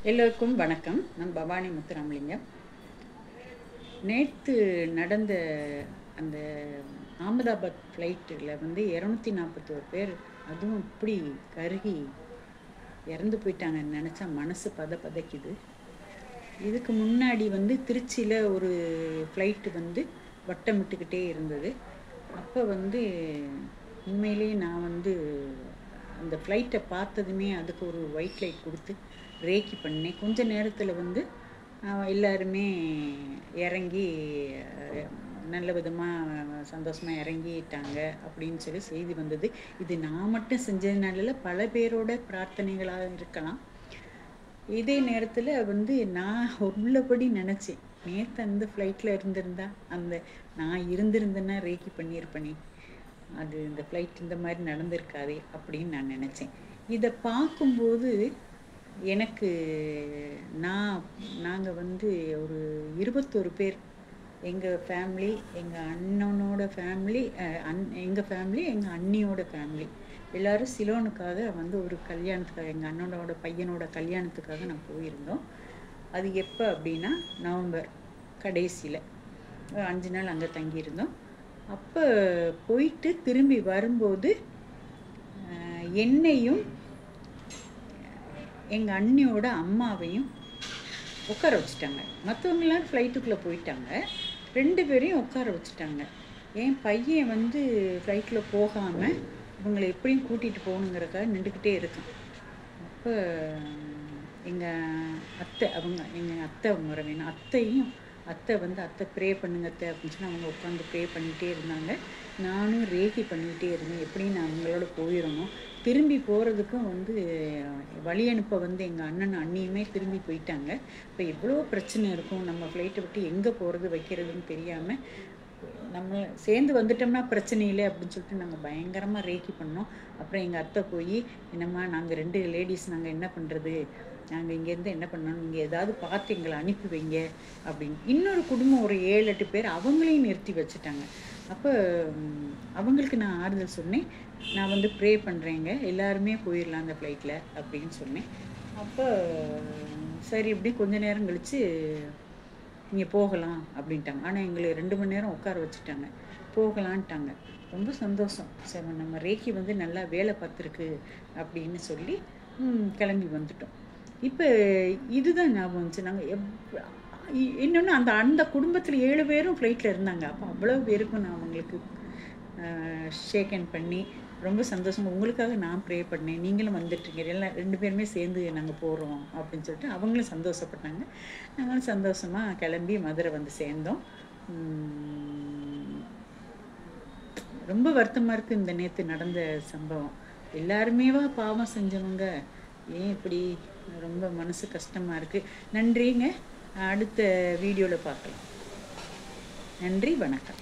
எல்லோருக்கும் வணக்கம். நான் பவானி முத்துராமலிங்கம். நேற்று நடந்த அந்த அகமதாபாத் ஃப்ளைட்டில் 241 பேர் அதுவும் இப்படி கருகி இறந்து போயிட்டாங்கன்னு நினச்சா மனசு பதைக்குது. இதுக்கு முன்னாடி திருச்சியில் ஒரு ஃப்ளைட்டு வட்டமிட்டுக்கிட்டே இருந்தது. அப்போ உண்மையிலேயே நான் அந்த ஃப்ளைட்டை பார்த்ததுமே அதுக்கு ஒரு ஒயிட் லைட் கொடுத்து ரேக்கி பண்ணேன். கொஞ்ச நேரத்தில் எல்லாருமே இறங்கி நல்ல விதமாக சந்தோஷமாக இறங்கிட்டாங்க அப்படின்னு சொல்லி செய்தி வந்தது. இது நான் மட்டும் செஞ்சதுனால பல பேரோட பிரார்த்தனைகளாக இருக்கலாம். இதே நேரத்தில் நான் உள்ளபடி நினச்சேன், நேற்று அந்த ஃப்ளைட்டில் இருந்திருந்தா நான் இருந்திருந்தேன்னா ரேக்கி பண்ணியிருப்பேனே, அது இந்த ஃப்ளைட் இந்த மாதிரி நடந்திருக்காதே அப்படின்னு நான் நினச்சேன். இதை பார்க்கும்போது எனக்கு நாங்கள் ஒரு 21 பேர், எங்கள் ஃபேமிலி, எங்கள் அண்ணனோட ஃபேமிலி, எங்கள் ஃபேமிலி, எங்கள் அண்ணியோட ஃபேமிலி எல்லோரும் சிலோனுக்காக ஒரு கல்யாணத்துக்காக, எங்கள் அண்ணனோட பையனோட கல்யாணத்துக்காக நான் போயிருந்தோம். அது எப்போ அப்படின்னா நவம்பர் கடைசியில் 5 நாள் அங்கே தங்கியிருந்தோம். அப்போ போயிட்டு திரும்பி வரும்போது என்னையும் எங்கள் அண்ணியோட அம்மாவையும் உட்கார வச்சுட்டாங்க. மற்றவங்களாம் ஃப்ளைட்டுக்குள்ளே போயிட்டாங்க, 2 பேரையும் உட்கார வச்சுட்டாங்க. என் பையன் ஃப்ளைட்டில் போகாமல் இவங்களை எப்படியும் கூட்டிகிட்டு போகணுங்கிறக்காக நின்றுக்கிட்டே இருக்கான். அப்போ எங்கள் அத்தை, எங்கள் அத்தை முறை வேணும், அத்தையும் அத்தை அத்தை ப்ரே பண்ணுங்க அத்தை அப்படின்னு சொல்லி அவங்க உட்காந்து ப்ரே பண்ணிகிட்டே இருந்தாங்க. நானும் ரேக்கி பண்ணிக்கிட்டே இருந்தேன், எப்படியும் நான் அவங்களோட போயிடணும். திரும்பி போகிறதுக்கும் வழி அனுப்ப எங்கள் அண்ணன் அண்ணியுமே திரும்பி போயிட்டாங்க. இப்போ எவ்வளோ பிரச்சனை இருக்கும், நம்ம ஃப்ளைட்டை விட்டு எங்கே போகிறது வைக்கிறதுன்னு தெரியாமல் நம்ம சேர்ந்து வந்துட்டோம்னா பிரச்சனை இல்லை அப்படின்னு சொல்லிட்டு நாங்கள் பயங்கரமாக ரேக்கி பண்ணோம். அப்புறம் எங்கள் அத்தை போய், என்னம்மா நாங்கள் 2 லேடிஸ் நாங்கள் என்ன பண்ணுறது, நாங்கள் இங்கேருந்து என்ன பண்ணணும், நீங்கள் ஏதாவது பார்த்து எங்களை அனுப்பி வைங்க அப்படின்னு. இன்னொரு குடும்பம் ஒரு 7-8 பேர் அவங்களையும் நிறுத்தி வச்சுட்டாங்க. அப்போ அவங்களுக்கு நான் ஆறுதல் சொன்னேன், நான் ப்ரே பண்ணுறேங்க, எல்லாருமே போயிடலாம் அந்த ஃப்ளைட்டில் அப்படின்னு சொன்னேன். அப்போ சரி இப்படி கொஞ்ச நேரம் கழித்து நீங்கள் போகலாம் அப்படின்ட்டாங்க. ஆனால் எங்களை 2 மணி நேரம் உட்கார வச்சுட்டாங்க, போகலான்ட்டாங்க. ரொம்ப சந்தோஷம், சரி நம்ம ரேக்கி நல்லா வேலை பார்த்துருக்கு அப்படின்னு சொல்லி கிளம்பி வந்துட்டோம். இப்போ இதுதான் ஞாபகம் வந்துச்சு. நாங்கள் இன்னொன்று அந்த குடும்பத்தில் 7 பேரும் ஃப்ளைட்டில் இருந்தாங்க. அப்போ அவ்வளோ பேருக்கும் நான் அவங்களுக்கு ஷேக் ஹேண்ட் பண்ணி ரொம்ப சந்தோஷமாக, உங்களுக்காக நான் ப்ரே பண்ணேன், நீங்களும் வந்துட்டுருங்க, எல்லாம் 2 பேருமே சேர்ந்து நாங்கள் போகிறோம் அப்படின்னு சொல்லிட்டு அவங்களும் சந்தோஷப்பட்டாங்க. நாங்களும் சந்தோஷமாக கிளம்பி மதுரை சேர்ந்தோம். ரொம்ப வருத்தமாக இருக்குது இந்த நேற்று நடந்த சம்பவம். எல்லாருமேவா பாவம் செஞ்சவங்க, ஏன் இப்படி, ரொம்ப மனசு கஷ்டமாக இருக்குது. நன்றிங்க, அடுத்த வீடியோவில் பார்க்கலாம். நன்றி, வணக்கம்.